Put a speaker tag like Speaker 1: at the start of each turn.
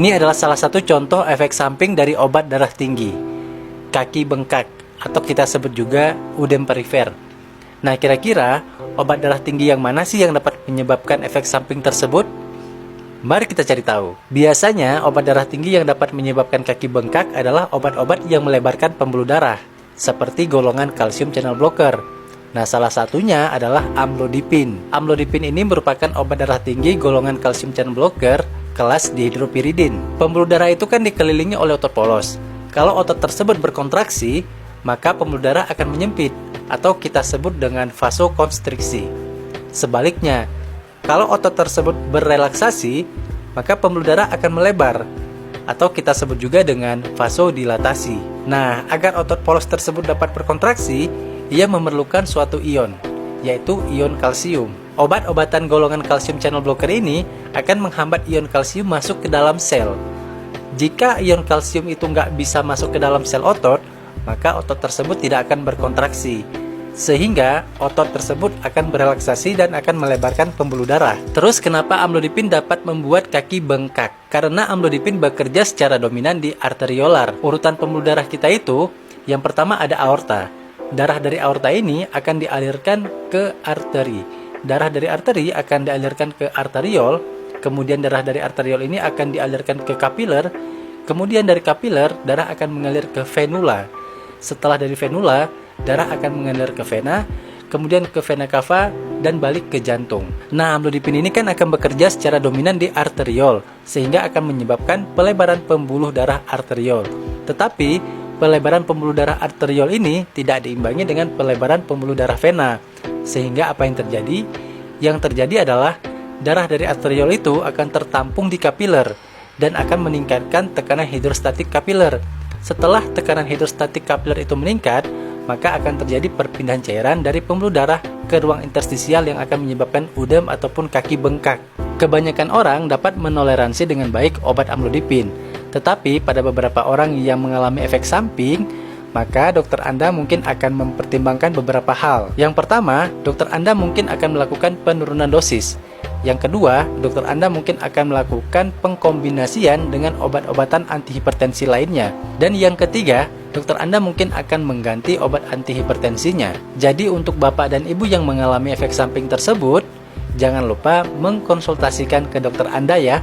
Speaker 1: Ini adalah salah satu contoh efek samping dari obat darah tinggi, kaki bengkak, atau kita sebut juga udem perifer. Nah, kira-kira obat darah tinggi yang mana sih yang dapat menyebabkan efek samping tersebut? Mari kita cari tahu. Biasanya, obat darah tinggi yang dapat menyebabkan kaki bengkak adalah obat-obat yang melebarkan pembuluh darah, seperti golongan kalsium channel blocker. Nah, salah satunya adalah amlodipin. Amlodipin ini merupakan obat darah tinggi golongan kalsium channel blocker kelas dihidropiridin. Pembuluh darah itu kan dikelilingi oleh otot polos. Kalau otot tersebut berkontraksi, maka pembuluh darah akan menyempit, atau kita sebut dengan vasokonstriksi. Sebaliknya, kalau otot tersebut berrelaksasi, maka pembuluh darah akan melebar, atau kita sebut juga dengan vasodilatasi. Nah, agar otot polos tersebut dapat berkontraksi, ia memerlukan suatu ion, yaitu ion kalsium. Obat-obatan golongan kalsium channel blocker ini akan menghambat ion kalsium masuk ke dalam sel. Jika ion kalsium itu nggak bisa masuk ke dalam sel otot, maka otot tersebut tidak akan berkontraksi, sehingga otot tersebut akan berelaksasi dan akan melebarkan pembuluh darah. Terus kenapa amlodipin dapat membuat kaki bengkak? Karena amlodipin bekerja secara dominan di arteriolar. Urutan pembuluh darah kita itu, yang pertama ada aorta. Darah dari aorta ini akan dialirkan ke arteri. Darah dari arteri akan dialirkan ke arteriol, kemudian darah dari arteriol ini akan dialirkan ke kapiler, kemudian dari kapiler darah akan mengalir ke venula. Setelah dari venula, darah akan mengalir ke vena, kemudian ke vena cava dan balik ke jantung. Nah, amlodipin ini kan akan bekerja secara dominan di arteriol, sehingga akan menyebabkan pelebaran pembuluh darah arteriol. Tetapi, pelebaran pembuluh darah arteriol ini tidak diimbangi dengan pelebaran pembuluh darah vena. Sehingga apa yang terjadi? Yang terjadi adalah darah dari arteriol itu akan tertampung di kapiler dan akan meningkatkan tekanan hidrostatik kapiler. Setelah tekanan hidrostatik kapiler itu meningkat, maka akan terjadi perpindahan cairan dari pembuluh darah ke ruang interstisial yang akan menyebabkan udem ataupun kaki bengkak. Kebanyakan orang dapat menoleransi dengan baik obat amlodipin, tetapi pada beberapa orang yang mengalami efek samping, maka dokter Anda mungkin akan mempertimbangkan beberapa hal. Yang pertama, dokter Anda mungkin akan melakukan penurunan dosis. Yang kedua, dokter Anda mungkin akan melakukan pengkombinasian dengan obat-obatan antihipertensi lainnya. Dan yang ketiga, dokter Anda mungkin akan mengganti obat antihipertensinya. Jadi untuk Bapak dan Ibu yang mengalami efek samping tersebut, jangan lupa mengkonsultasikan ke dokter Anda ya.